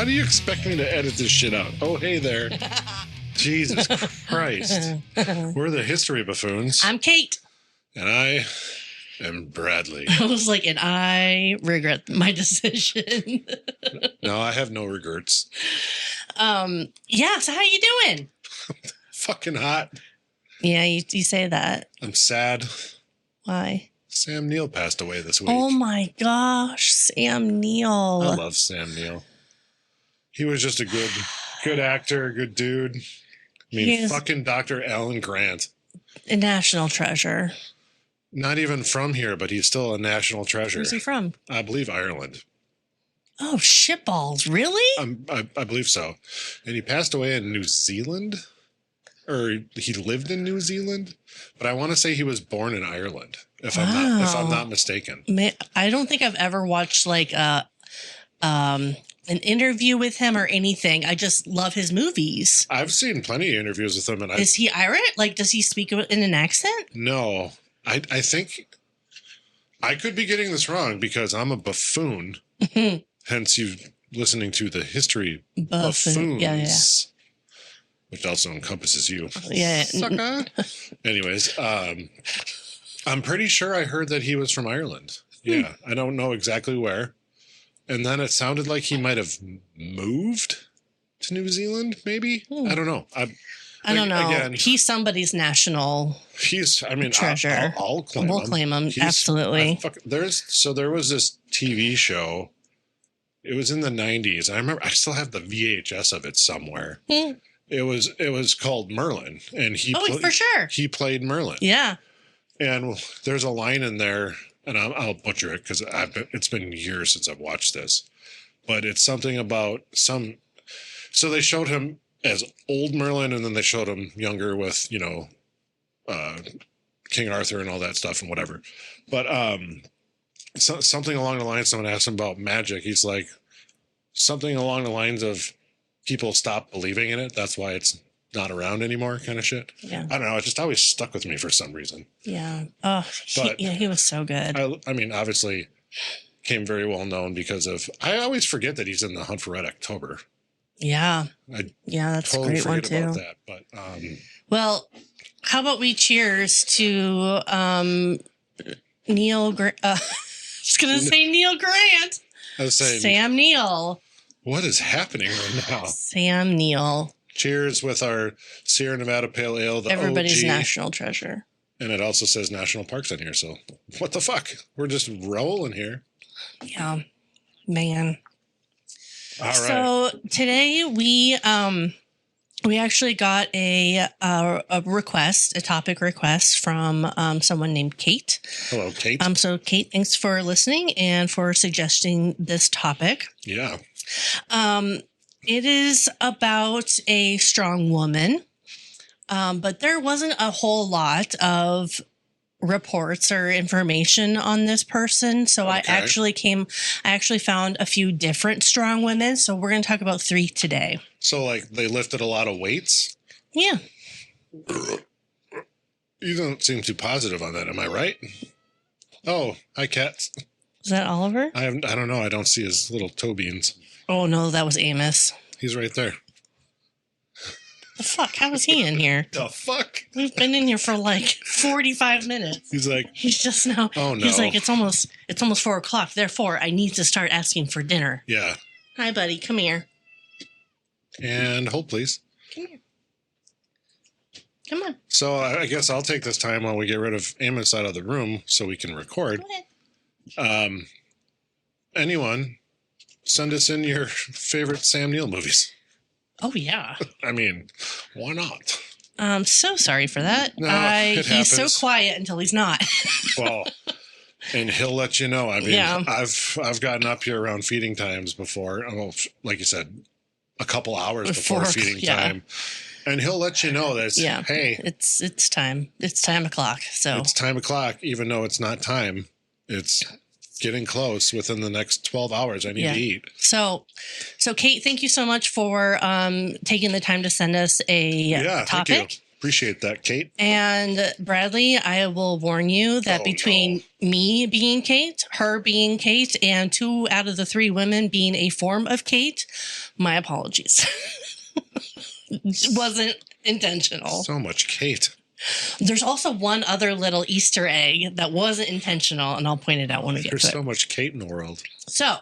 do you expect me to edit this shit out? Oh, hey there. Jesus Christ. We're the history buffoons. I'm Kate. And I am Bradley. I was like, and I regret my decision. No, I have no regrets. Yeah, so how you doing? Fucking hot. Yeah, you say that. I'm sad. Why? Sam Neill passed away this week. Oh my gosh, Sam Neill. I love Sam Neill. He was just a good actor, good dude. I mean, fucking Dr. Alan Grant. A national treasure. Not even from here, but he's still a national treasure. Where's he from? I believe Ireland. Oh, shitballs. Really? I believe so. And he passed away in New Zealand. Or he lived in New Zealand. But I want to say he was born in Ireland, if I'm not mistaken. I don't think I've ever watched like an interview with him or anything. I just love his movies. I've seen plenty of interviews with him. And is he Irish? Like, does he speak in an accent? No. I think I could be getting this wrong because I'm a buffoon. Hence you listening to the history buffoons. Yeah. Which also encompasses you. Yeah. Sucker. Anyways, I'm pretty sure I heard that he was from Ireland. Yeah. I don't know exactly where. And then it sounded like he might have moved to New Zealand, maybe? I don't know. I don't know. Again, he's somebody's national treasure. I'll claim him. We'll claim him. Absolutely. There was this TV show. It was in the 90s. I remember I still have the VHS of it somewhere. It was called Merlin, and for sure he played Merlin. Yeah. And there's a line in there, and I'll butcher it because it's been years since I've watched this, but it's something about so they showed him as old Merlin, and then they showed him younger with, King Arthur and all that stuff and whatever. But something along the lines, someone asked him about magic. He's like, something along the lines of people stop believing in it. That's why it's not around anymore kind of shit. Yeah. I don't know. It just always stuck with me for some reason. Yeah. Oh, he was so good. I mean, obviously came very well known because of, I always forget that he's in The Hunt for Red October. Yeah. That's totally a great one too. About that, but, well, how about we cheers to Neil Grant? I was going to say Neil Grant. I was saying Sam Neill. What is happening right now? Sam Neill. Cheers with our Sierra Nevada Pale Ale, the everybody's OG. National Treasure. And it also says national parks on here. So what the fuck? We're just rolling here. Yeah, man. All right. So today we actually got a topic request from someone named Kate. Hello, Kate. So Kate, thanks for listening and for suggesting this topic. Yeah. It is about a strong woman, but there wasn't a whole lot of reports or information on this person. So okay. I actually found a few different strong women. So we're going to talk about 3 today. So like they lifted a lot of weights? Yeah. You don't seem too positive on that. Am I right? Oh, hi, Kat. Is that Oliver? I don't know. I don't see his little toe beans. Oh, no, that was Amos. He's right there. The fuck? How is he in here? The fuck? We've been in here for like 45 minutes. He's just now. Oh, no. He's like, it's almost 4:00. Therefore, I need to start asking for dinner. Yeah. Hi, buddy. Come here. And hold, please. Come here. Come on. So I guess I'll take this time while we get rid of Amos out of the room so we can record. Go ahead. Anyone, send us in your favorite Sam Neill movies. Oh, yeah. I mean, why not? I'm so sorry for that. No, he's so quiet until he's not. Well, and he'll let you know. I mean, yeah. I've gotten up here around feeding times before. Well, like you said, a couple hours before feeding time. And he'll let you know that hey, it's time. It's time o'clock. So it's time o'clock, even though it's not time. It's getting close. Within the next 12 hours, I need to eat. So Kate, thank you so much for taking the time to send us a topic. Thank you. Appreciate that, Kate. And Bradley, I will warn you that between me being Kate, her being Kate, and 2 out of the 3 women being a form of Kate, my apologies. It wasn't intentional. So much Kate. There's also one other little Easter egg that wasn't intentional, and I'll point it out when we get to it. There's so much Kate in the world. So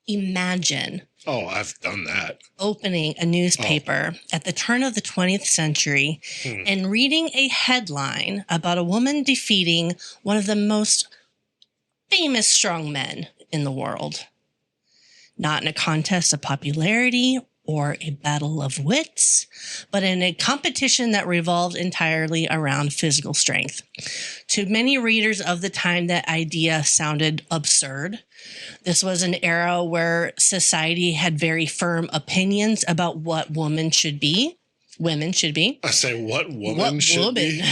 imagine. Oh, I've done that. Opening a newspaper at the turn of the 20th century and reading a headline about a woman defeating one of the most famous strongmen in the world. Not in a contest of popularity or a battle of wits, but in a competition that revolved entirely around physical strength. To many readers of the time, that idea sounded absurd. This was an era where society had very firm opinions about what women should be. Women should be. I say, what woman should be?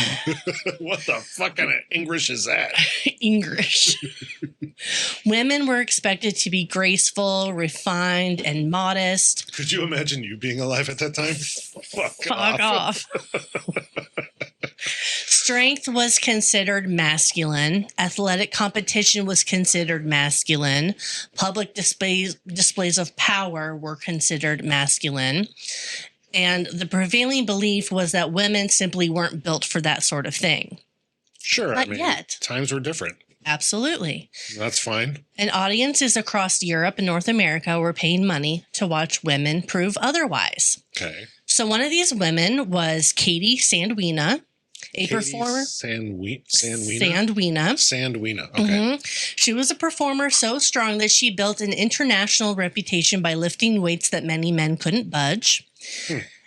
What the fuck kind of English is that? English. Women were expected to be graceful, refined, and modest. Could you imagine you being alive at that time? Fuck off. Strength was considered masculine. Athletic competition was considered masculine. Public displays of power were considered masculine. And the prevailing belief was that women simply weren't built for that sort of thing. Sure. But yet, times were different. Absolutely. That's fine. And audiences across Europe and North America were paying money to watch women prove otherwise. Okay. So one of these women was Katie Sandwina, performer. Sandwina? Sandwina. Okay. Mm-hmm. She was a performer so strong that she built an international reputation by lifting weights that many men couldn't budge.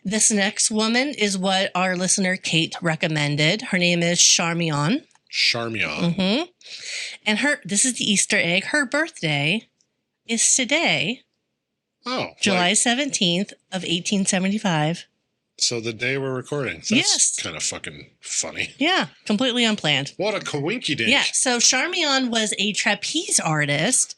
This next woman is what our listener Kate recommended. Her name is Charmian. Charmian. Mm-hmm. And this is the Easter egg. Her birthday is today. Oh. July 17th of 1875. So the day we're recording. That's yes. Kind of fucking funny. Yeah, completely unplanned. What a coinky-dink. Yeah, so Charmian was a trapeze artist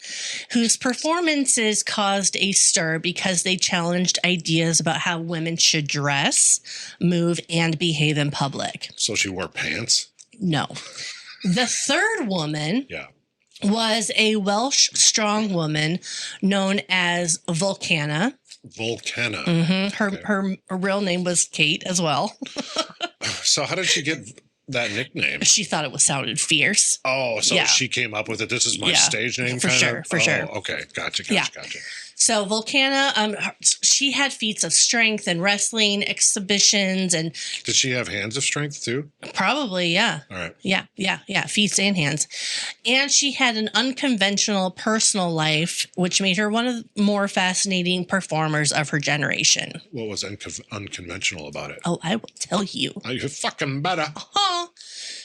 whose performances caused a stir because they challenged ideas about how women should dress, move, and behave in public. So she wore pants? No. The third woman was a Welsh strongwoman known as Vulcana. Vulcana. Mm-hmm. Her real name was Kate as well. So how did she get that nickname? She thought it sounded fierce. Oh, so she came up with it. This is my stage name, for sure. Okay, gotcha. So Vulcana, she had feats of strength and wrestling exhibitions, and did she have hands of strength too? Probably, yeah. All right. Yeah. Feats and hands, and she had an unconventional personal life, which made her one of the more fascinating performers of her generation. What was unconventional about it? Oh, I will tell you. You fucking better. Oh.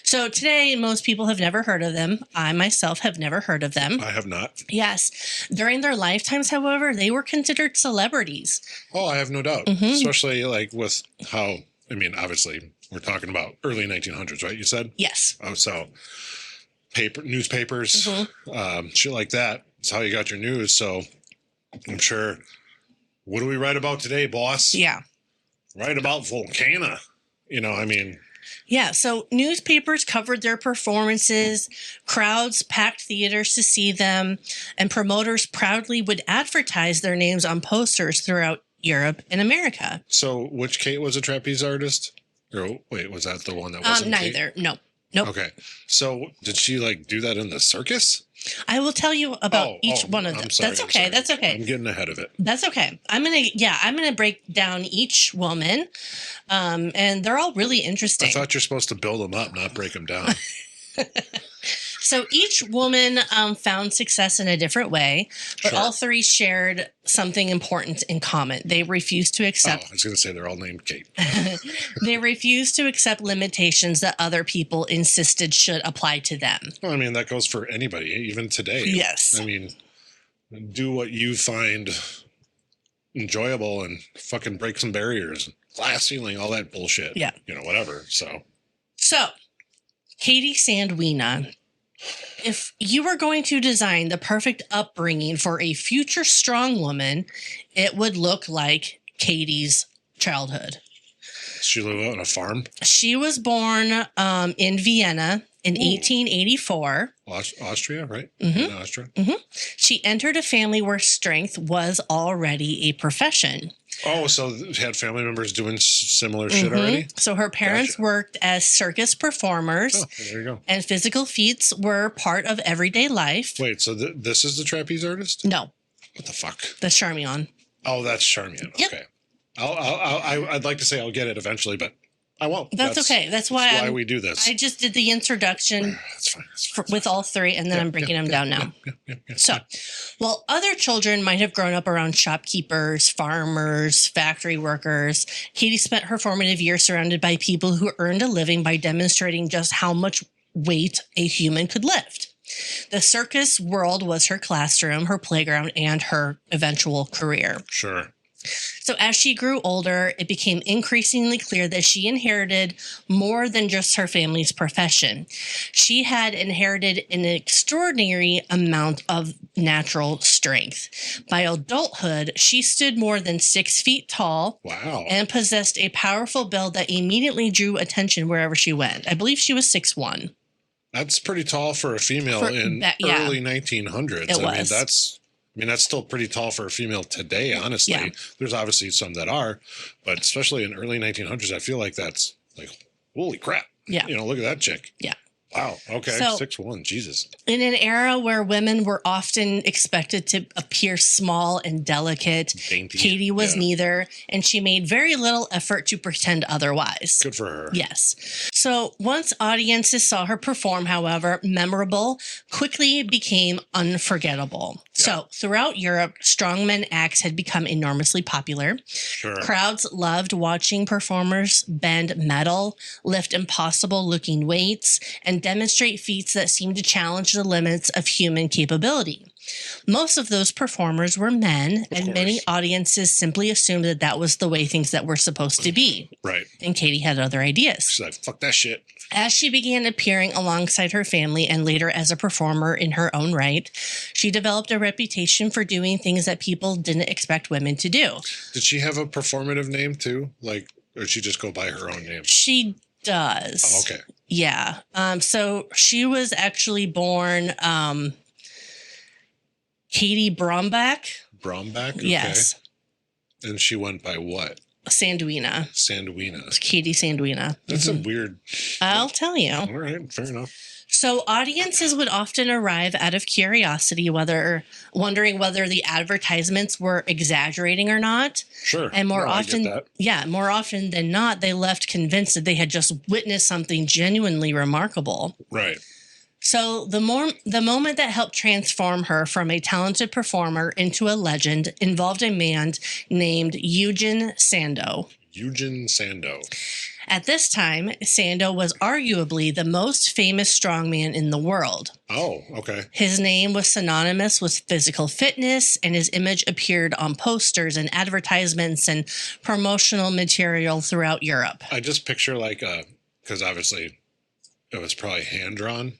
So today, most people have never heard of them. I myself have never heard of them. I have not. Yes. During their lifetimes, however, they were considered celebrities. Oh, I have no doubt. Mm-hmm. Especially like with how, I mean, obviously we're talking about early 1900s, right? You said? Yes. Oh, so newspapers, shit like that. It's how you got your news. So I'm sure, what do we write about today, boss? Yeah. Write about Vulcana. I mean... Yeah, so newspapers covered their performances, crowds packed theaters to see them, and promoters proudly would advertise their names on posters throughout Europe and America. So which Kate was a trapeze artist? Or wait, was that the one that wasn't neither. Kate? No. Nope. Okay. So did she do that in the circus? I will tell you about each one of them. That's okay. That's okay. I'm getting ahead of it. That's okay. I'm gonna break down each woman, and they're all really interesting. I thought you're supposed to build them up, not break them down. So each woman found success in a different way, but all three shared something important in common. They refused to accept... I was going to say they're all named Kate. They refused to accept limitations that other people insisted should apply to them. Well, I mean, that goes for anybody, even today. Yes. I mean, do what you find enjoyable and fucking break some barriers. Glass ceiling, all that bullshit. Yeah. Whatever. So, Katie Sandwina... If you were going to design the perfect upbringing for a future strong woman, it would look like Katie's childhood. She lived on a farm. She was born in Vienna in 1884. Austria, right? Mm-hmm. In Austria. Mm-hmm. She entered a family where strength was already a profession. Oh, so had family members doing similar shit already? So her parents worked as circus performers. Oh, there you go. And physical feats were part of everyday life. Wait, so this is the trapeze artist? No. What the fuck? That's Charmian. Oh, that's Charmian. Yep. Okay. I'd like to say I'll get it eventually, but I won't. That's okay. That's why we do this. I just did the introduction That's fine. with all three, and then I'm breaking them down now. So, while other children might have grown up around shopkeepers, farmers, factory workers, Katie spent her formative years surrounded by people who earned a living by demonstrating just how much weight a human could lift. The circus world was her classroom, her playground, and her eventual career. Sure. So as she grew older, it became increasingly clear that she inherited more than just her family's profession. She had inherited an extraordinary amount of natural strength. By adulthood, she stood more than 6 feet tall. Wow. And possessed a powerful build that immediately drew attention wherever she went. I believe she was 6'1". That's pretty tall for a female in early 1900s. I mean, that's still pretty tall for a female today, honestly. Yeah. There's obviously some that are, but especially in early 1900s, I feel like that's like, holy crap. Yeah. Look at that chick. Yeah. Wow. Okay. So, 6'1". Jesus. In an era where women were often expected to appear small and delicate, Dainty. Katie was neither, and she made very little effort to pretend otherwise. Good for her. Yes. So once audiences saw her perform, however, memorable quickly became unforgettable. Yeah. So throughout Europe, strongman acts had become enormously popular. Sure. Crowds loved watching performers bend metal, lift impossible-looking weights, and demonstrate feats that seemed to challenge the limits of human capability. Most of those performers were men, and many audiences simply assumed that that was the way things that were supposed to be. Right. And Katie had other ideas. She's like, fuck that shit. As she began appearing alongside her family and later as a performer in her own right, she developed a reputation for doing things that people didn't expect women to do. Did she have a performative name too? Or did she just go by her own name? She does. Oh, okay. Yeah. So she was actually born Katie Brombach. Brombach? Okay. Yes. And she went by what? Sandwina. Sandwina. Katie Sandwina. That's a weird... I'll tell you. All right. Fair enough. So audiences would often arrive out of curiosity, wondering whether the advertisements were exaggerating or not. Sure. And more often than not, they left convinced that they had just witnessed something genuinely remarkable. Right. So the moment that helped transform her from a talented performer into a legend involved a man named Eugen Sandow. Eugen Sandow. At this time, Sandow was arguably the most famous strongman in the world. Oh, okay. His name was synonymous with physical fitness, and his image appeared on posters and advertisements and promotional material throughout Europe. I just picture because obviously it was probably hand-drawn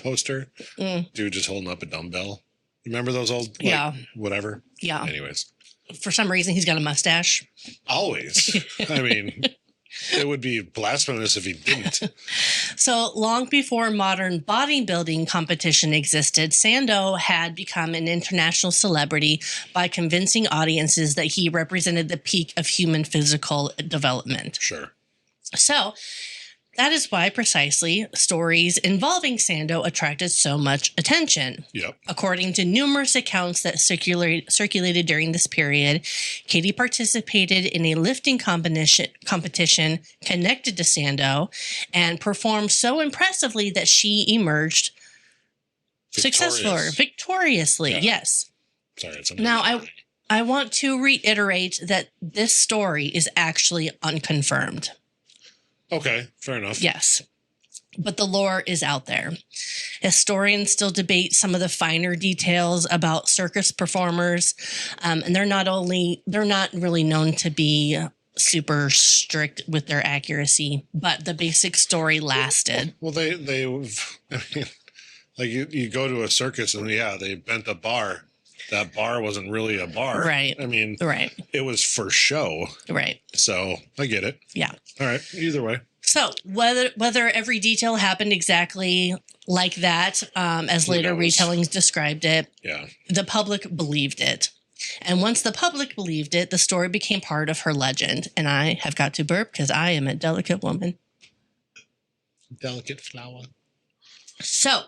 poster. Dude just holding up a dumbbell. Remember those old, whatever? Yeah. Anyways. For some reason, he's got a mustache. Always. I mean... It would be blasphemous if he didn't. So long before modern bodybuilding competition existed, Sandow had become an international celebrity by convincing audiences that he represented the peak of human physical development. Sure. So that is why precisely stories involving Sandow attracted so much attention. Yep. According to numerous accounts that circulated during this period, Katie participated in a lifting competition connected to Sandow and performed so impressively that victoriously. Yeah. Yes. Sorry. Now, I want to reiterate that this story is actually unconfirmed. Okay, fair enough. Yes. But the lore is out there. Historians still debate some of the finer details about circus performers. And they're not really known to be super strict with their accuracy, but the basic story lasted. Well, you go to a circus and they bent a bar that bar wasn't really a bar. Right. I mean, Right. it was for show. Right. So I get it. Yeah. All right. Either way. So whether every detail happened exactly like that, as later retellings described it, yeah, the public believed it. And once the public believed it, the story became part of her legend. And I have got to burp because I am a delicate woman. Delicate flower. So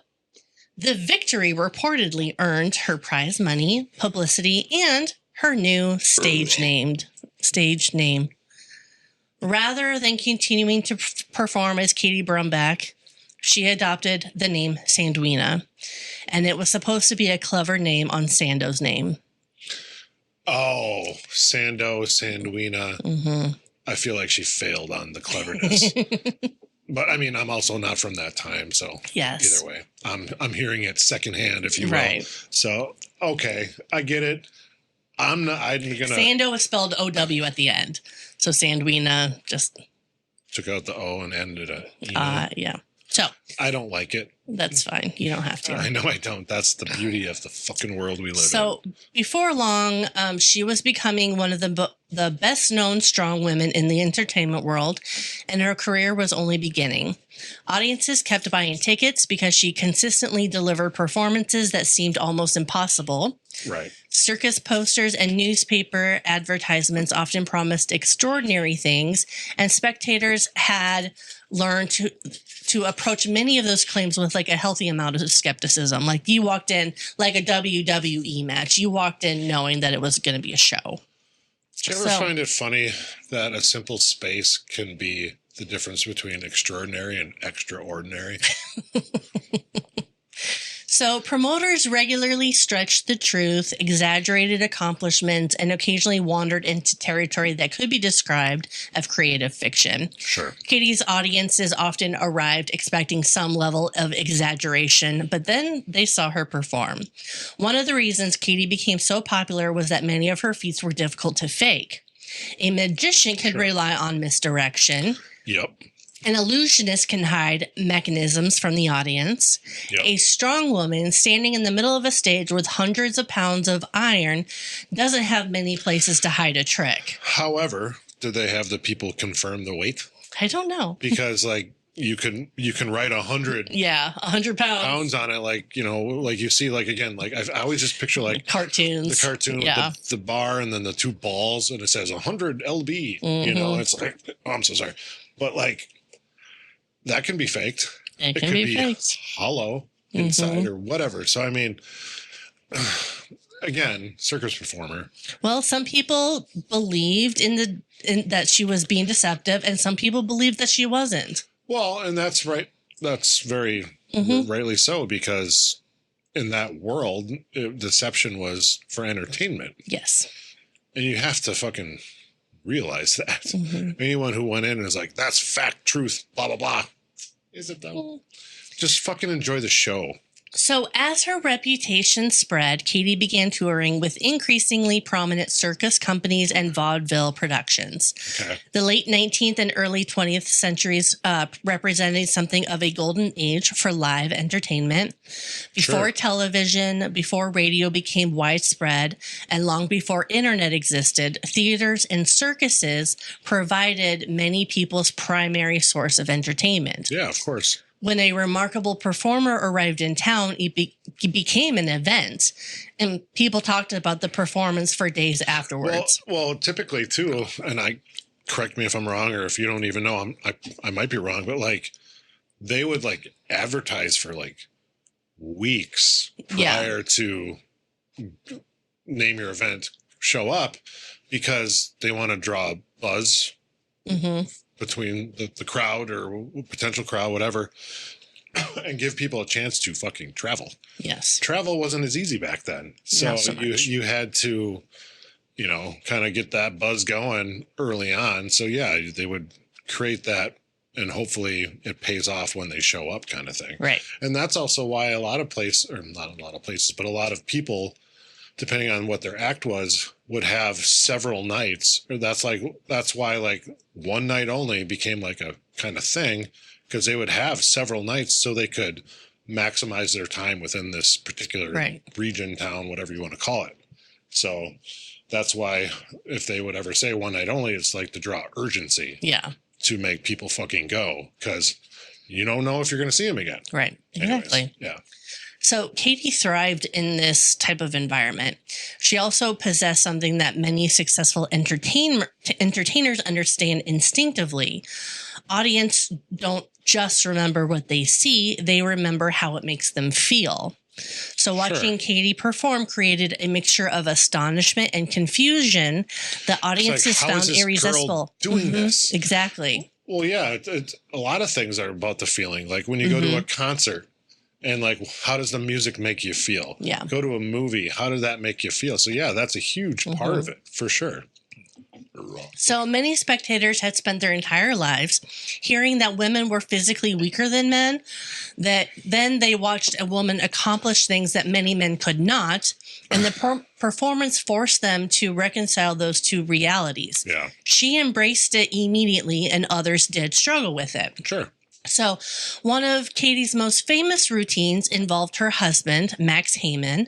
the victory reportedly earned her prize money, publicity, and her new stage name. Rather than continuing to perform as Katie Brombach, she adopted the name Sandwina, and it was supposed to be a clever name on Sandow's name. Oh, Sandow, Sandwina. Mm-hmm. I feel like she failed on the cleverness. But I mean, I'm also not from that time, so yes. Either way, I'm hearing it secondhand, if you will. Right. So okay, I get it. I'm gonna. Sandow is spelled O-W at the end, so Sandwina just took out the O and ended it. Yeah. So I don't like it. That's fine. You don't have to. I know I don't. That's the beauty of the fucking world we live in. So before long, she was becoming one of the best known strong women in the entertainment world, and her career was only beginning. Audiences kept buying tickets because she consistently delivered performances that seemed almost impossible. Right. Circus posters and newspaper advertisements often promised extraordinary things, and spectators had learned to approach many of those claims with like a healthy amount of skepticism. Like you walked in like a WWE match. You walked in knowing that it was going to be a show. Do you ever find it funny that a simple space can be the difference between extraordinary and extraordinary? So promoters regularly stretched the truth, exaggerated accomplishments, and occasionally wandered into territory that could be described as creative fiction. Sure. Katie's audiences often arrived expecting some level of exaggeration, but then they saw her perform. One of the reasons Katie became so popular was that many of her feats were difficult to fake. A magician could rely on misdirection. Yep. An illusionist can hide mechanisms from the audience. Yep. A strong woman standing in the middle of a stage with hundreds of pounds of iron doesn't have many places to hide a trick. However, did they have the people confirm the weight? I don't know. Because like you can write 100 100 pounds on it, like, you know, like you see, like, again, like I always just picture like cartoons, the cartoon with the bar and then the two balls and it says 100 lb. You know, it's like, oh, I'm so sorry, but like that can be faked. It can be faked, hollow inside or whatever. So I mean, again, circus performer. Well, some people believed in that she was being deceptive, and some people believed that she wasn't. Well, and that's right. That's very rightly so, because in that world, deception was for entertainment. Yes. And you have to fucking realize that. Anyone who went in and was like, that's fact, truth, blah, blah, blah. Is it though? Just fucking enjoy the show. So as her reputation spread, Katie began touring with increasingly prominent circus companies and vaudeville productions. Okay. The late 19th and early 20th centuries represented something of a golden age for live entertainment. Before television, before radio became widespread, and long before internet existed, theaters and circuses provided many people's primary source of entertainment. Yeah, of course. When a remarkable performer arrived in town, he became an event, and people talked about the performance for days afterwards. Well, typically too, and correct me if I'm wrong, or if you don't even know, I might be wrong, but like they would like advertise for like weeks prior to name your event, show up, because they want to draw buzz. Between the crowd or potential crowd, whatever, and give people a chance to fucking travel. Yes. Travel wasn't as easy back then. So you had to, you know, kind of get that buzz going early on. So yeah, they would create that and hopefully it pays off when they show up kind of thing. Right. And that's also why a lot of places, or not a lot of places, but a lot of people, depending on what their act was, would have several nights. Or that's why like one night only became like a kind of thing, because they would have several nights so they could maximize their time within this particular region, town, whatever you want to call it. So that's why if they would ever say one night only, it's like to draw urgency to make people fucking go, because you don't know if you're going to see them again. Right. Exactly. Anyways, yeah. So Katie thrived in this type of environment. She also possessed something that many successful entertainers understand instinctively. Audience don't just remember what they see, they remember how it makes them feel. So watching Katie perform created a mixture of astonishment and confusion that audiences found irresistible. Doing this? Exactly. Well, yeah, it's a lot of things are about the feeling. Like when you go to a concert, and like, how does the music make you feel? Yeah. Go to a movie. How does that make you feel? So yeah, that's a huge part of it for sure. So many spectators had spent their entire lives hearing that women were physically weaker than men, that then they watched a woman accomplish things that many men could not, and the performance forced them to reconcile those two realities. Yeah. She embraced it immediately, and others did struggle with it. Sure. So one of Katie's most famous routines involved her husband, Max Heyman.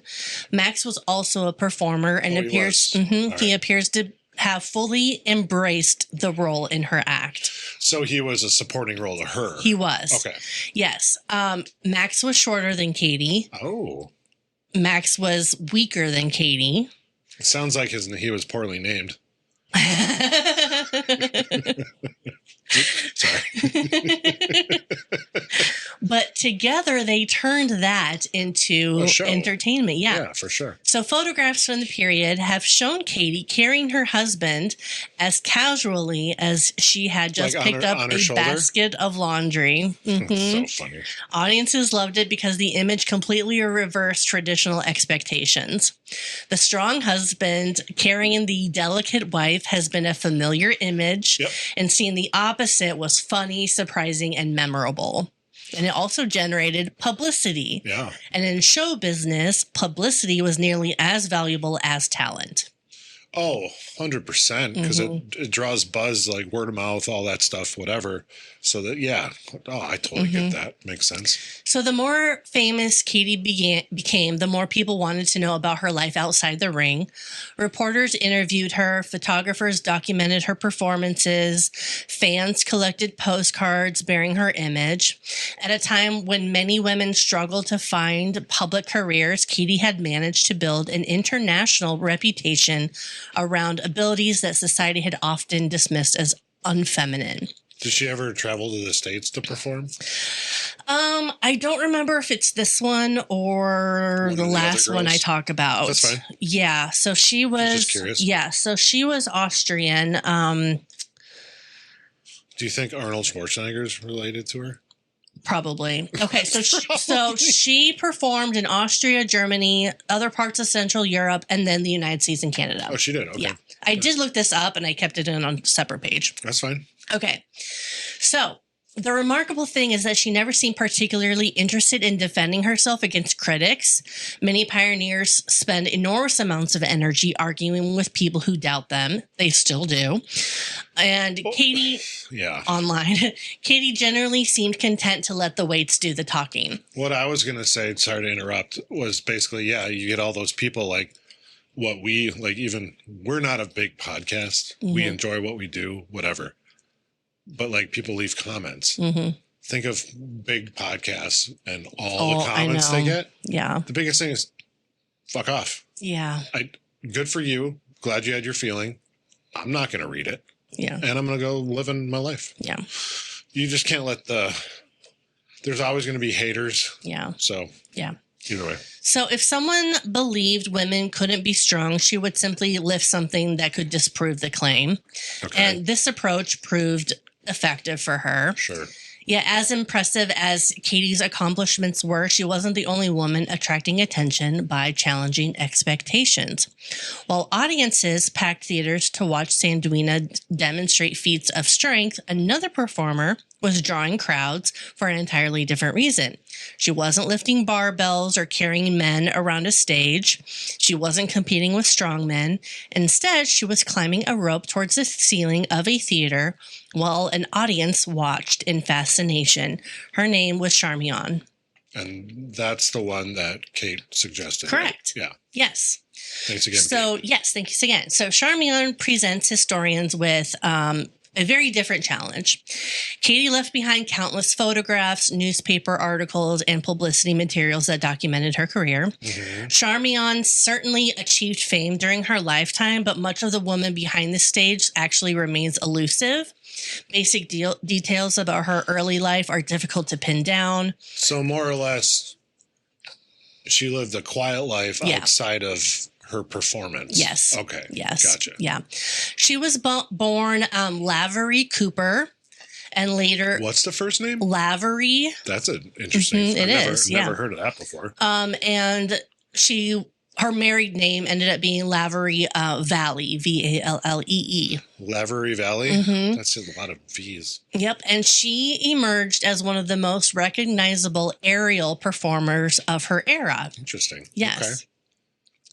Max was also a performer and he appears to have fully embraced the role in her act. So he was a supporting role to her. He was. Okay. Yes. Max was shorter than Katie. Oh. Max was weaker than Katie. It sounds like he was poorly named. Sorry. But together they turned that into entertainment. Yeah, for sure. So photographs from the period have shown Katie carrying her husband as casually as she had just picked up a basket of laundry. So funny. Audiences loved it because the image completely reversed traditional expectations. The strong husband carrying the delicate wife has been a familiar image, and seeing the opposite was funny, surprising, and memorable. And it also generated publicity. Yeah. And in show business, publicity was nearly as valuable as talent. Oh, 100%. Because it draws buzz, like word of mouth, all that stuff, whatever. So that, yeah. Oh, I totally get that. Makes sense. So the more famous Katie became, the more people wanted to know about her life outside the ring. Reporters interviewed her, photographers documented her performances, fans collected postcards bearing her image. At a time when many women struggled to find public careers, Katie had managed to build an international reputation around abilities that society had often dismissed as unfeminine. Did she ever travel to the States to perform? I don't remember if it's this one or the last one I talk about. That's fine. Yeah. So she was just curious. Yeah. So she was Austrian. Do you think Arnold Schwarzenegger's related to her? Probably. Okay. So she performed in Austria, Germany, other parts of Central Europe, and then the United States and Canada. Oh, she did. Okay. Yeah. I did look this up and I kept it in on a separate page. That's fine. Okay. So the remarkable thing is that she never seemed particularly interested in defending herself against critics. Many pioneers spend enormous amounts of energy arguing with people who doubt them. They still do. And Katie, online, Katie generally seemed content to let the weights do the talking. What I was going to say, sorry to interrupt, was basically, you get all those people like what we, like even, we're not a big podcast. We enjoy what we do, whatever. But like people leave comments. Think of big podcasts and all the comments they get. Yeah. The biggest thing is fuck off. Yeah. Good for you. Glad you had your feeling. I'm not going to read it. Yeah. And I'm going to go live in my life. Yeah. You just can't let there's always going to be haters. Yeah. So yeah. Either way. So if someone believed women couldn't be strong, she would simply lift something that could disprove the claim. Okay. And this approach proved effective for her. Sure. Yeah, as impressive as Katie's accomplishments were, she wasn't the only woman attracting attention by challenging expectations. While audiences packed theaters to watch Sandwina demonstrate feats of strength, another performer was drawing crowds for an entirely different reason. She wasn't lifting barbells or carrying men around a stage. She wasn't competing with strongmen. Instead, she was climbing a rope towards the ceiling of a theater while an audience watched in fascination. Her name was Charmian. And that's the one that Kate suggested. Correct. Right? Yeah. Yes. Thanks again. So, Kate. yes, thank you again. So, Charmian presents historians with a very different challenge. Katie left behind countless photographs, newspaper articles, and publicity materials that documented her career. Mm-hmm. Charmian certainly achieved fame during her lifetime, but much of the woman behind the stage actually remains elusive. Basic details about her early life are difficult to pin down. So more or less, she lived a quiet life outside of her performance. Yes. Okay. Yes. Gotcha. Yeah. She was born Lavery Cooper, and later. What's the first name? Lavery. That's an interesting. It is. Never heard of that before. And her married name ended up being Lavery Valley, Vallee. Lavery Valley? Mm-hmm. That's a lot of V's. Yep. And she emerged as one of the most recognizable aerial performers of her era. Interesting. Yes. Okay.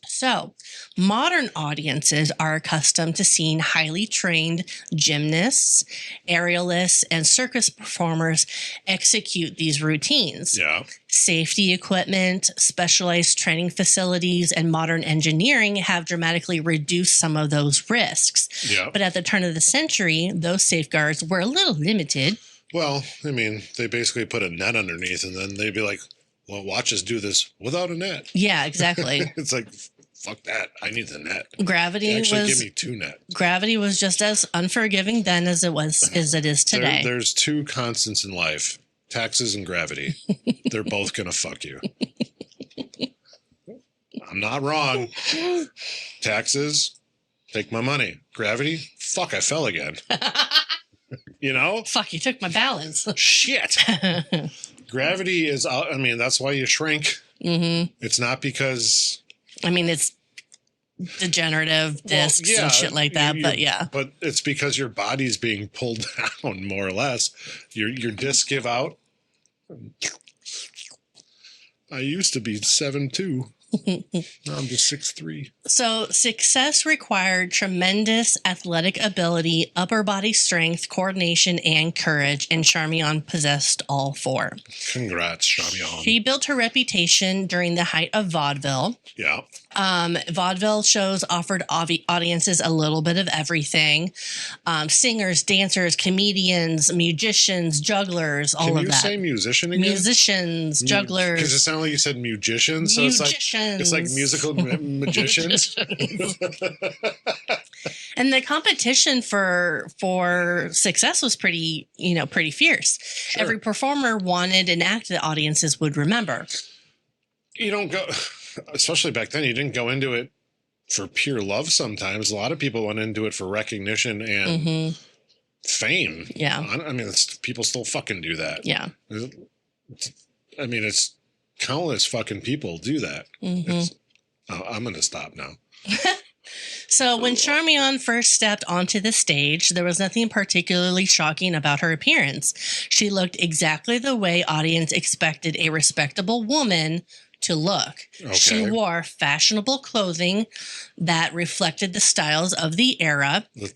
So, modern audiences are accustomed to seeing highly trained gymnasts, aerialists, and circus performers execute these routines. Yeah. Safety equipment, specialized training facilities, and modern engineering have dramatically reduced some of those risks. Yeah. But at the turn of the century, those safeguards were a little limited. Well, I mean, they basically put a net underneath, and then they'd be like, well, watch us do this without a net. Yeah, exactly. It's like, fuck that. I need the net. Gravity give me 2 net. Gravity was just as unforgiving then as it is today. There's 2 constants in life: taxes and gravity. They're both gonna fuck you. I'm not wrong. Taxes, take my money. Gravity, fuck, I fell again. You know? Fuck, you took my balance. Shit. Gravity is, I mean, that's why you shrink. Mm-hmm. It's not because... I mean, it's degenerative discs and shit like that, but yeah. But it's because your body's being pulled down, more or less. Your discs give out. I used to be 7'2". Now I'm just 6'3". So success required tremendous athletic ability, upper body strength, coordination, and courage, and Charmian possessed all 4. Congrats, Charmian. She built her reputation during the height of vaudeville. Yeah. Vaudeville shows offered audiences a little bit of everything. Singers, dancers, comedians, musicians, jugglers, all of that. Can you say musician again? Musicians, jugglers. Because it sounded like you said musicians. So it's like musical magicians. And the competition for success was pretty fierce. Sure. Every performer wanted an act that audiences would remember. You don't go... Especially back then, you didn't go into it for pure love sometimes. A lot of people went into it for recognition and fame. Yeah. I mean, people still fucking do that. Yeah. I mean, it's countless fucking people do that. Mm-hmm. I'm going to stop now. So when Charmian first stepped onto the stage, there was nothing particularly shocking about her appearance. She looked exactly the way audience expected a respectable woman to look. Okay. She wore fashionable clothing that reflected the styles of the era. The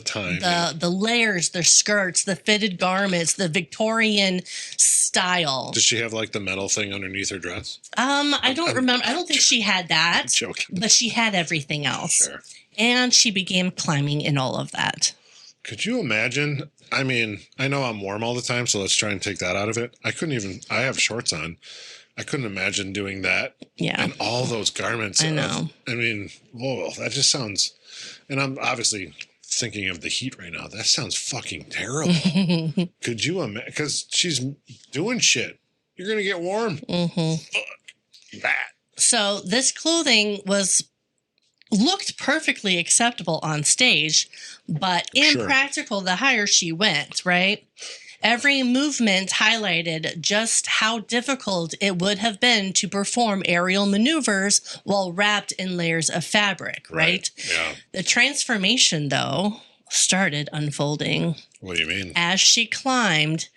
time. The layers, the skirts, the fitted garments, the Victorian style. Does she have like the metal thing underneath her dress? I don't remember. I don't think she had that. I'm joking. But she had everything else. Sure. And she began climbing in all of that. Could you imagine? I mean, I know I'm warm all the time, so let's try and take that out of it. I have shorts on. I couldn't imagine doing that. Yeah. And all those garments. I know. I mean, whoa, that just sounds, and I'm obviously thinking of the heat right now. That sounds fucking terrible. Could you imagine? Because she's doing shit. You're going to get warm. Mm-hmm. Fuck that. So this clothing looked perfectly acceptable on stage, but impractical the higher she went, right? Every movement highlighted just how difficult it would have been to perform aerial maneuvers while wrapped in layers of fabric, right? Yeah. The transformation, though, started unfolding. What do you mean? As she climbed,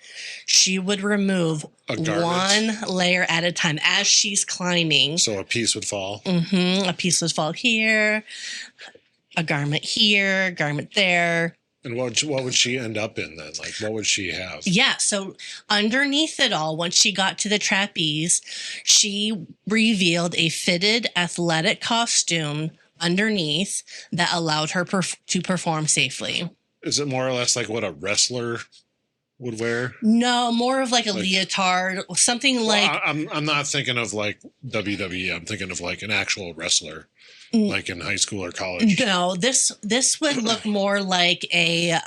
she would remove one layer at a time as she's climbing. So a piece would fall? Mm-hmm. A piece would fall here, a garment here, a garment there. And what would she end up in then? Like, what would she have? Yeah. So underneath it all, once she got to the trapeze, she revealed a fitted athletic costume underneath that allowed her to perform safely. Is it more or less like what a wrestler would wear? No, more of like a leotard, something like. Well, I'm not thinking of like WWE. I'm thinking of like an actual wrestler, like in high school or college. No, this would look more like a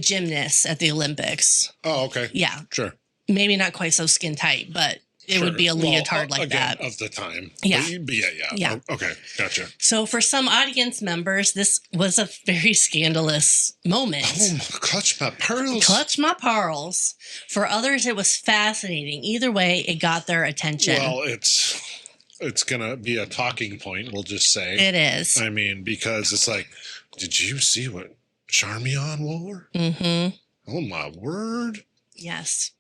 gymnast at the Olympics. Oh, okay. Yeah, Sure. maybe not quite so skin tight, but it would be a leotard like that of the time. Yeah. But yeah. Oh, okay, gotcha. So for some audience members, this was a very scandalous moment. Oh, clutch my pearls. Clutch my pearls. For others, it was fascinating. Either way, it got their attention. Well, it's gonna be a talking point. We'll just say it is. I mean, because it's like, did you see what Charmian wore? Mm-hmm. Oh my word! Yes.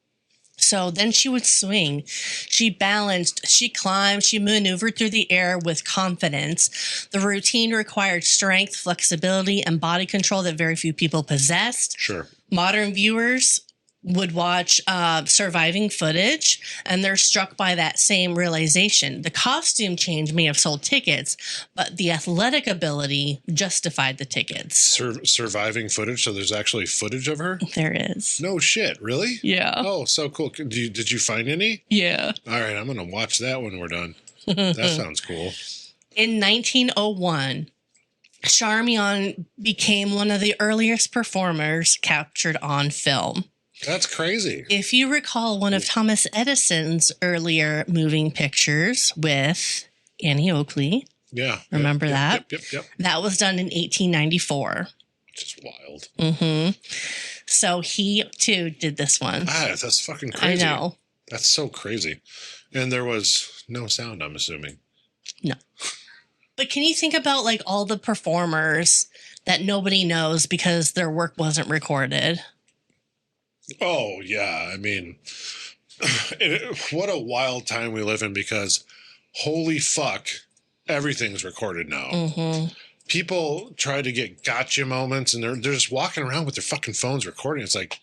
So then she would swing. She balanced, she climbed, she maneuvered through the air with confidence. The routine required strength, flexibility, and body control that very few people possessed. Sure. Modern viewers would watch surviving footage, and they're struck by that same realization. The costume change may have sold tickets, but the athletic ability justified the tickets. Surviving footage? So there's actually footage of her? There is. No shit, really? Yeah. Oh, so cool. Did you find any? Yeah. All right, I'm going to watch that when we're done. That sounds cool. In 1901, Charmian became one of the earliest performers captured on film. That's crazy. If you recall one of Thomas Edison's earlier moving pictures with Annie Oakley. Yeah. Remember that? Yep. That was done in 1894. Which is wild. Mm-hmm. So he, too, did this one. That's fucking crazy. I know. That's so crazy. And there was no sound, I'm assuming. No. But can you think about, like, all the performers that nobody knows because their work wasn't recorded? Oh, yeah. I mean, what a wild time we live in because holy fuck, everything's recorded now. Mm-hmm. People try to get gotcha moments and they're just walking around with their fucking phones recording. It's like,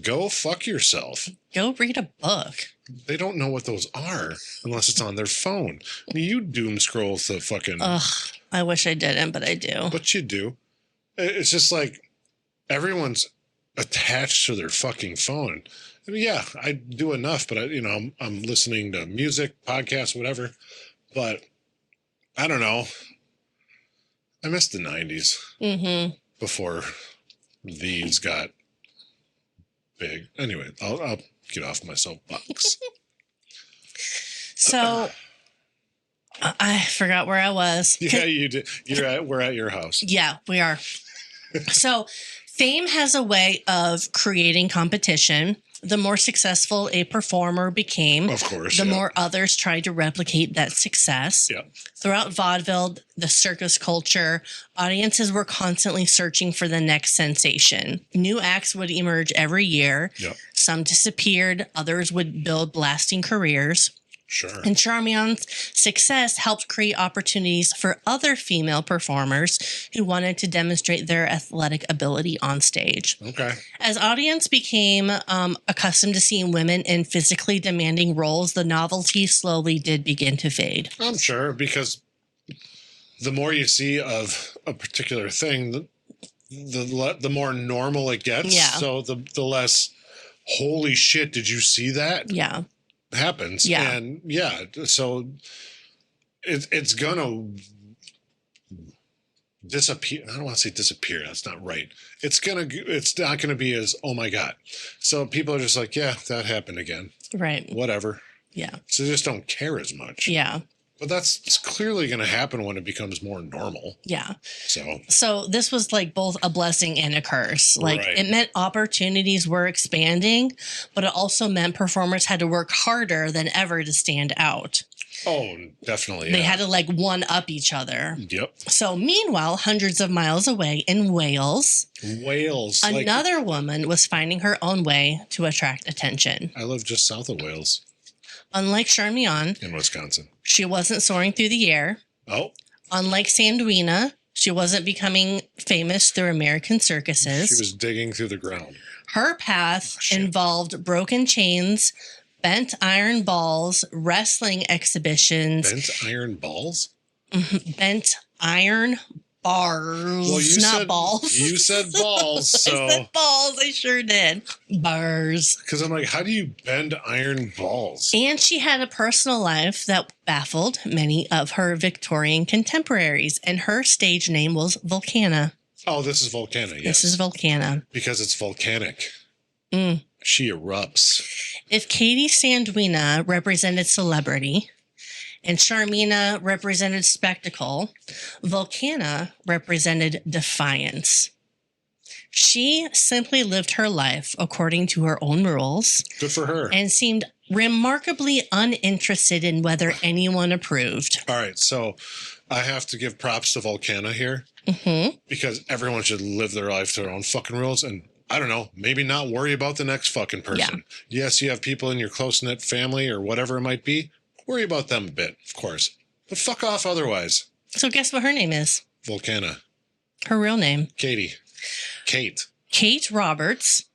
go fuck yourself. Go read a book. They don't know what those are unless it's on their phone. I mean, you doom scroll to fucking... Ugh, I wish I didn't, but I do. But you do. It's just like everyone's attached to their fucking phone. I mean, yeah, I do enough, but I'm listening to music, podcasts, whatever. But I don't know. I miss the 90s before these got big. Anyway, I'll get off my soapbox. So I forgot where I was. Yeah, you did. We're at your house. Yeah, we are. So fame has a way of creating competition. The more successful a performer became, of course, the more others tried to replicate that success. Yeah. Throughout vaudeville, the circus culture, audiences were constantly searching for the next sensation. New acts would emerge every year. Yep. Some disappeared, others would build lasting careers. Sure. And Charmian's success helped create opportunities for other female performers who wanted to demonstrate their athletic ability on stage. Okay. As audience became accustomed to seeing women in physically demanding roles, the novelty slowly did begin to fade. I'm sure, because the more you see of a particular thing, the more normal it gets. Yeah. So the less, holy shit, did you see that? Yeah. Happens. Yeah. And yeah, so it's gonna disappear. I don't want to say disappear. That's not right. It's not gonna be as, oh my God. So people are just like, yeah, that happened again. Right. Whatever. Yeah. So they just don't care as much. Yeah. But it's clearly going to happen when it becomes more normal. Yeah. So this was like both a blessing and a curse. Like right. It meant opportunities were expanding, but it also meant performers had to work harder than ever to stand out. Oh, definitely. They had to like one up each other. Yep. So meanwhile, hundreds of miles away in Wales, another woman was finding her own way to attract attention. I live just south of Wales. Unlike Charmian, in Wisconsin, she wasn't soaring through the air. Oh. Unlike Sandwina, She wasn't becoming famous through American circuses. She was digging through the ground. Her path involved broken chains, bent iron balls, wrestling exhibitions. Bent iron balls? Bent iron bars, Well, you not said, balls. You said balls, so. I said balls. I sure did. Bars. Because I'm like, how do you bend iron balls? And she had a personal life that baffled many of her Victorian contemporaries, and her stage name was Volcana. Oh, this is Volcana, yes. This is Volcana. Because it's volcanic. Mm. She erupts. If Katie Sandwina represented celebrity and Sharmina represented spectacle, Volcana represented defiance. She simply lived her life according to her own rules. Good for her. And seemed remarkably uninterested in whether anyone approved. All right, so I have to give props to Volcana here. Mm-hmm. Because everyone should live their life to their own fucking rules and, I don't know, maybe not worry about the next fucking person. Yeah. Yes, you have people in your close-knit family or whatever it might be. Worry about them a bit, of course. But fuck off otherwise. So guess what her name is? Volcana. Her real name? Katie. Kate. Kate Roberts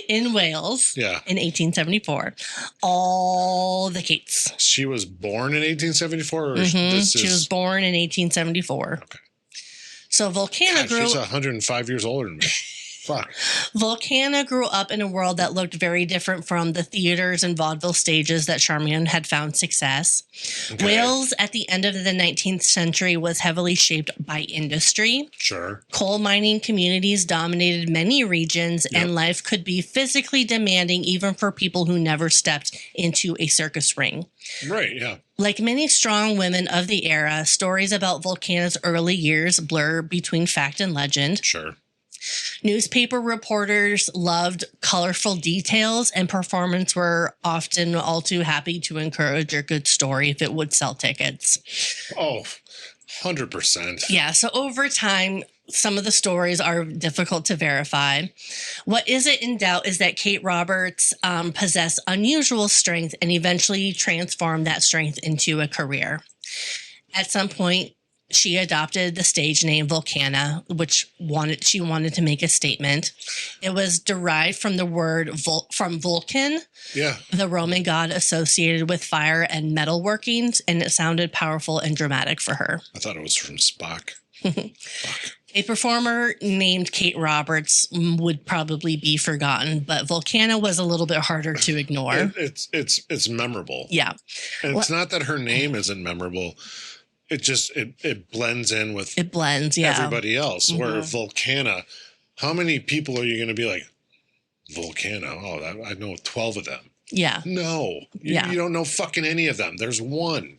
in Wales Yeah. in 1874. All the Kates. She was born in 1874? Or She was born in 1874. Okay. So Volcana grew... She's 105 years older than me. Fuck. Volcana grew up in a world that looked very different from the theaters and vaudeville stages that Charmian had found success. Okay. Wales at the end of the 19th century was heavily shaped by industry. Sure. Coal mining communities dominated many regions, and life could be physically demanding even for people who never stepped into a circus ring. Right, yeah. Like many strong women of the era, stories about Volcana's early years blur between fact and legend. Sure. Newspaper reporters loved colorful details, and performers were often all too happy to encourage a good story if it would sell tickets. Oh, 100%. Yeah, so over time, some of the stories are difficult to verify. What isn't in doubt is that Kate Roberts possessed unusual strength and eventually transformed that strength into a career. At some point, she adopted the stage name Volcana, which she wanted to make a statement. It was derived from the word from Vulcan, the Roman god associated with fire and metalworkings, and it sounded powerful and dramatic for her. I thought it was from Spock. A performer named Kate Roberts would probably be forgotten, but Volcana was a little bit harder to ignore. It's memorable. Yeah. And it's not that her name isn't memorable. It just it blends in with everybody else. Mm-hmm. Where Volcana, how many people are you going to be like, Volcana? Oh, I know 12 of them. Yeah. No. You don't know fucking any of them. There's one.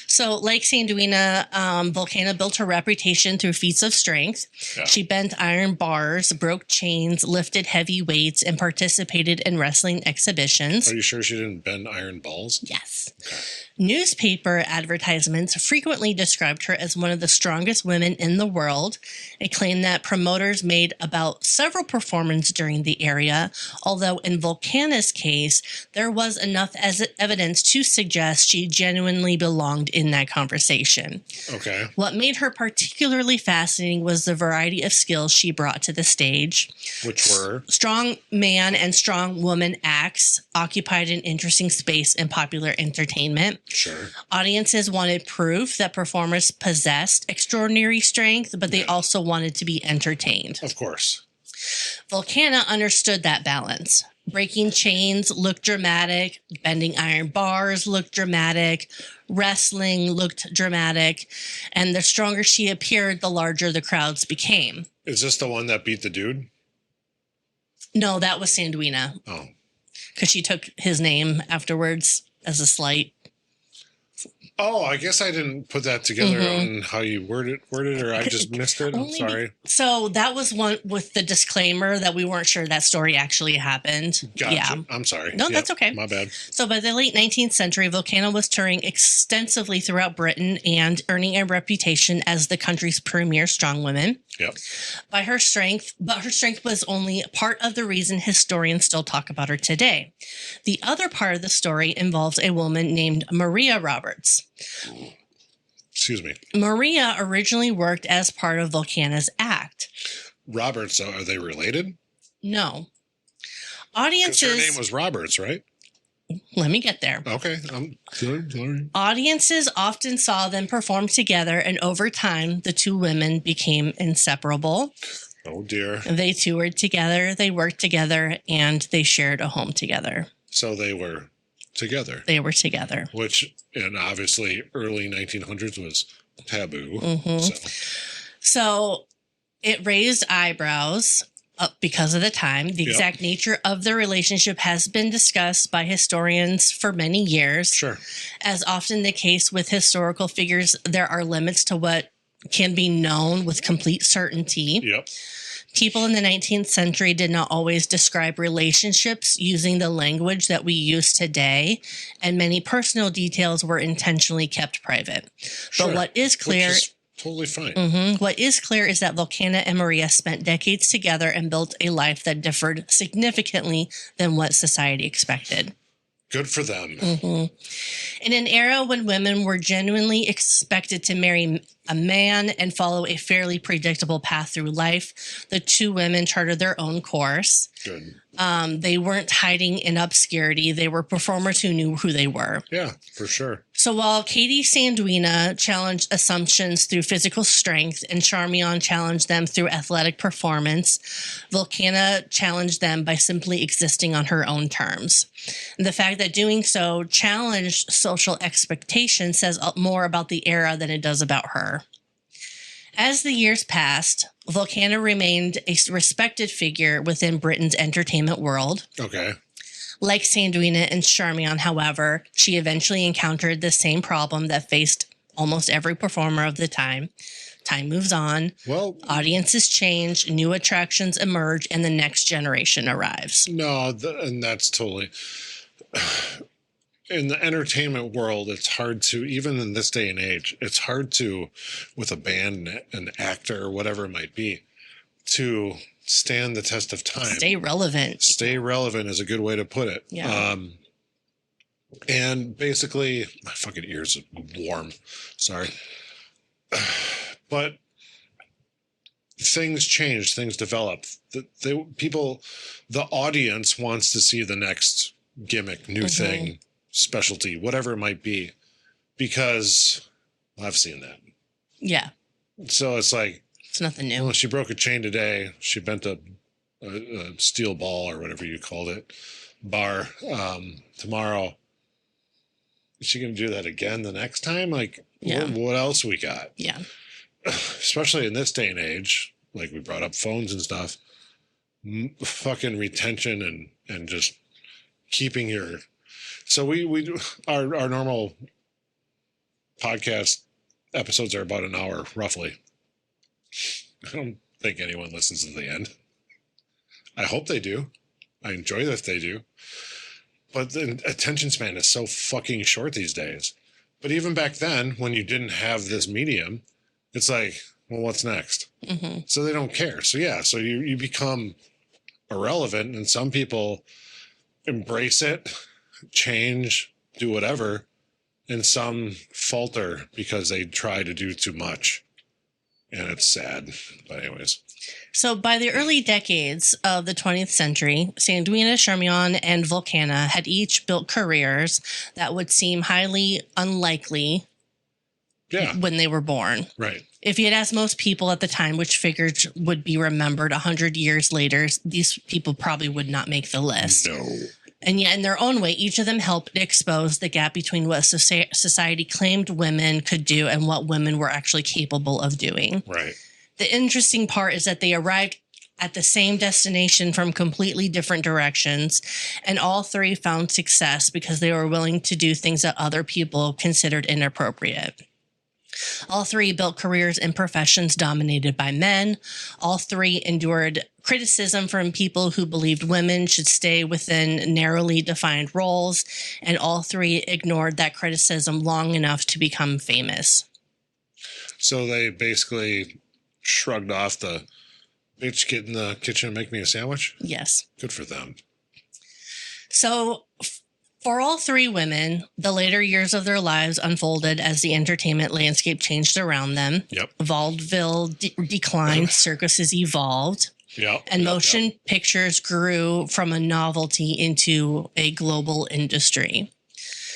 So, like Sandwina, Volcana built her reputation through feats of strength. Yeah. She bent iron bars, broke chains, lifted heavy weights, and participated in wrestling exhibitions. Are you sure she didn't bend iron balls? Yes. Okay. Newspaper advertisements frequently described her as one of the strongest women in the world. It claimed that promoters made about several performances during the area, although in Volcana's case, there was enough evidence to suggest she genuinely belonged in that conversation. Okay. What made her particularly fascinating was the variety of skills she brought to the stage. Which were? Strong man and strong woman acts occupied an interesting space in popular entertainment. Sure. Audiences wanted proof that performers possessed extraordinary strength, but they also wanted to be entertained. Of course. Volcana understood that balance. Breaking chains looked dramatic. Bending iron bars looked dramatic. Wrestling looked dramatic. And the stronger she appeared, the larger the crowds became. Is this the one that beat the dude? No, that was Sandwina. Oh. Because she took his name afterwards as a slight. Oh, I guess I didn't put that together on how you worded or I just missed it. I'm sorry. So that was one with the disclaimer that we weren't sure that story actually happened. Gotcha. Yeah. I'm sorry. No, that's okay. My bad. So by the late 19th century, Volcana was touring extensively throughout Britain and earning a reputation as the country's premier strongwoman. Yep. But her strength was only part of the reason historians still talk about her today. The other part of the story involves a woman named Maria Roberts. Excuse me. Maria originally worked as part of Volcana's act. Roberts, are they related? No. Because her Audiences... name was Roberts, right? Let me get there. Okay. I'm sorry. Audiences often saw them perform together, and over time, the two women became inseparable. Oh, dear. They toured together, they worked together, and they shared a home together. So they were together. They were together. Which, and obviously, early 1900s was taboo. Mm-hmm. So it raised eyebrows because of the time. The exact nature of the relationship has been discussed by historians for many years. Sure. As often the case with historical figures, there are limits to what can be known with complete certainty. Yep. People in the 19th century did not always describe relationships using the language that we use today, and many personal details were intentionally kept private. Sure. But what is clear... Which is totally fine. What is clear is that Volcana and Maria spent decades together and built a life that differed significantly than what society expected. Good for them. In an era when women were genuinely expected to marry a man and follow a fairly predictable path through life, the two women charted their own course. Good. They weren't hiding in obscurity. They were performers who knew who they were. Yeah, for sure. So while Katie Sandwina challenged assumptions through physical strength and Charmian challenged them through athletic performance, Volcana challenged them by simply existing on her own terms. And the fact that doing so challenged social expectations says more about the era than it does about her. As the years passed, Volcana remained a respected figure within Britain's entertainment world. Okay. Like Sandwina and Charmian, however, she eventually encountered the same problem that faced almost every performer of the time. Time moves on. Well, audiences change, new attractions emerge, and the next generation arrives. No, and that's totally... In the entertainment world, it's hard to, even in this day and age, it's hard to, with a band, an actor, or whatever it might be, to stand the test of time. Stay relevant. Stay relevant is a good way to put it. Yeah. And basically, my fucking ears are warm. Sorry. But things change, things develop. The audience wants to see the next gimmick, new thing, specialty, whatever it might be, because I've seen that. Yeah. So it's like, it's nothing new. Well, she broke a chain today. She bent a steel ball or whatever you called it, bar. Tomorrow, is she going to do that again the next time? Like, what else we got? Yeah. Especially in this day and age, like we brought up phones and stuff, fucking retention and just keeping your... So our normal podcast episodes are about an hour, roughly. I don't think anyone listens to the end. I hope they do. I enjoy that if they do. But the attention span is so fucking short these days. But even back then, when you didn't have this medium, it's like, well, what's next? So they don't care. So yeah, so you become irrelevant, and some people embrace it, change, do whatever, and some falter because they try to do too much. And it's sad. But anyways. So by the early decades of the 20th century, Sandwina, Charmian, and Volcana had each built careers that would seem highly unlikely when they were born. Right. If you had asked most people at the time which figures would be remembered 100 years later, these people probably would not make the list. No. And yet, in their own way, each of them helped expose the gap between what society claimed women could do and what women were actually capable of doing. Right. The interesting part is that they arrived at the same destination from completely different directions, and all three found success because they were willing to do things that other people considered inappropriate. All three built careers in professions dominated by men. All three endured criticism from people who believed women should stay within narrowly defined roles, and all three ignored that criticism long enough to become famous. So they basically shrugged off the bitch, get in the kitchen and make me a sandwich? Yes. Good for them. So For all three women, the later years of their lives unfolded as the entertainment landscape changed around them. Yep. Vaudeville declined, circuses evolved, and motion pictures grew from a novelty into a global industry.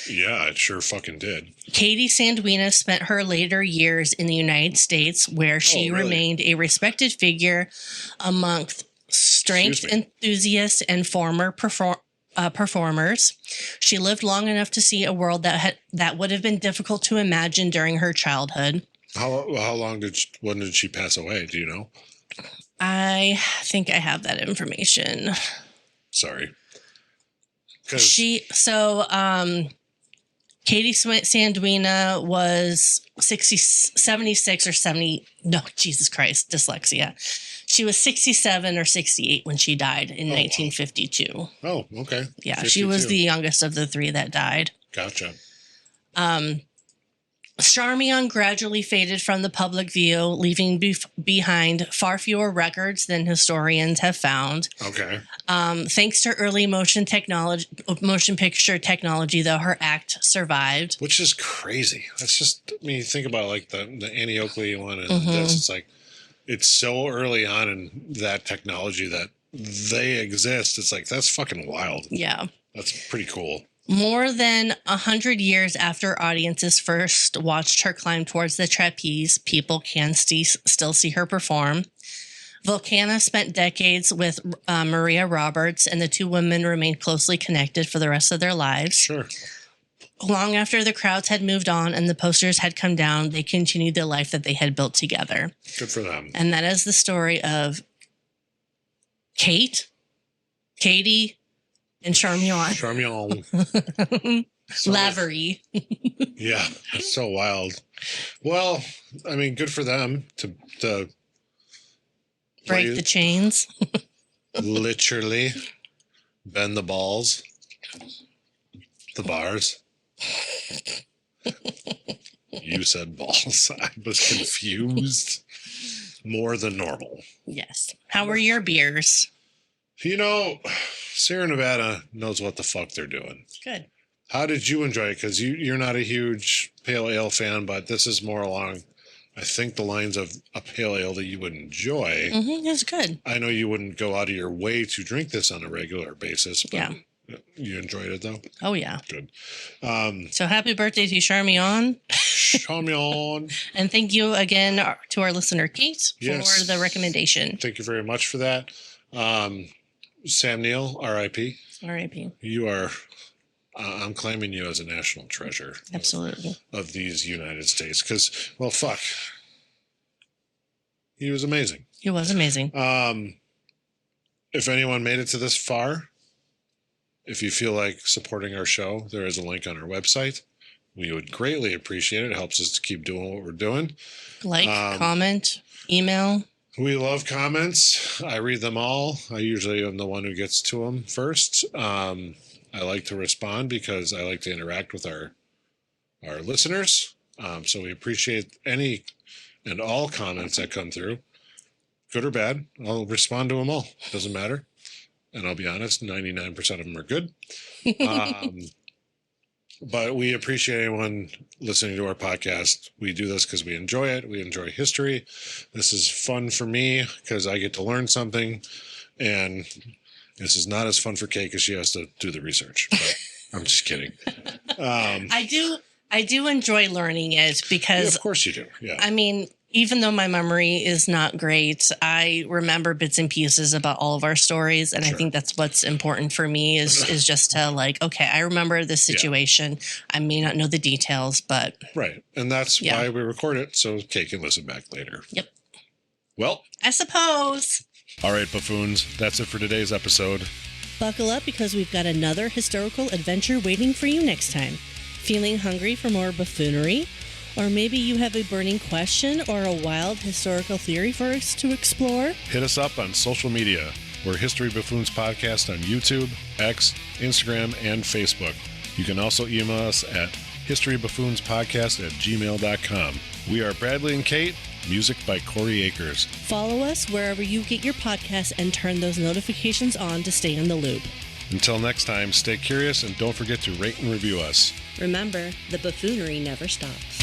Yeah, it sure fucking did. Katie Sandwina spent her later years in the United States, where she remained a respected figure amongst strength enthusiasts and former performers. She lived long enough to see a world that would have been difficult to imagine during her childhood. When did she pass away? Do you know? I think I have that information. Sorry. Katie Sandwina was 76 or 70. No, Jesus Christ, dyslexia. She was 67 or 68 when she died in 1952. Oh, okay. Yeah, 52. she was the youngest of the three that died. Gotcha. Charmian gradually faded from the public view, leaving behind far fewer records than historians have found. Okay. Thanks to early motion picture technology, though, her act survived. Which is crazy. That's just, I mean, you think about like the Annie Oakley one and this, it's like, it's so early on in that technology that they exist. It's like, that's fucking wild. Yeah. That's pretty cool. More than 100 years after audiences first watched her climb towards the trapeze, people can still see her perform. Volcana spent decades with Maria Roberts, and the two women remained closely connected for the rest of their lives. Sure. Long after the crowds had moved on and the posters had come down, they continued the life that they had built together. Good for them. And that is the story of Katie, and Charmian. Lavery. Yeah, it's so wild. Well, I mean, good for them to break the chains. Literally bend the balls, the bars. You said balls. I was confused more than normal. Yes. How were your beers? You know, Sierra Nevada knows what the fuck they're doing. Good. How did you enjoy it? Because you're not a huge pale ale fan, but this is more along, I think, the lines of a pale ale that you would enjoy. Mm-hmm, it's good. I know you wouldn't go out of your way to drink this on a regular basis, but yeah. You enjoyed it, though? Oh, yeah. Good. So happy birthday to Charmian. Charmian. And thank you again to our listener, Kate, for the recommendation. Thank you very much for that. Sam Neill, R.I.P. R.I.P. You are, I'm claiming you as a national treasure. Absolutely. Of these United States. Because, well, fuck. He was amazing. He was amazing. If anyone made it to this far, if you feel like supporting our show, there is a link on our website. We would greatly appreciate it. It helps us to keep doing what we're doing. Like, comment, email. We love comments. I read them all. I usually am the one who gets to them first. I like to respond because I like to interact with our listeners. So we appreciate any and all comments that come through, good or bad. I'll respond to them all. Doesn't matter. And I'll be honest, 99% of them are good. But we appreciate anyone listening to our podcast. We do this because we enjoy it. We enjoy history. This is fun for me because I get to learn something. And this is not as fun for Kate because she has to do the research. But I'm just kidding. I do enjoy learning it because... Yeah, of course you do. Yeah. I mean, even though my memory is not great, I remember bits and pieces about all of our stories. And I think that's what's important for me is just to like, okay, I remember this situation. Yeah. I may not know the details, but... Right. And that's why we record it, so Kate can listen back later. Yep. Well... I suppose. All right, buffoons. That's it for today's episode. Buckle up because we've got another historical adventure waiting for you next time. Feeling hungry for more buffoonery? Or maybe you have a burning question or a wild historical theory for us to explore? Hit us up on social media. We're History Buffoons Podcast on YouTube, X, Instagram, and Facebook. You can also email us at historybuffoonspodcast@gmail.com. We are Bradley and Kate. Music by Corey Akers. Follow us wherever you get your podcasts and turn those notifications on to stay in the loop. Until next time, stay curious and don't forget to rate and review us. Remember, the buffoonery never stops.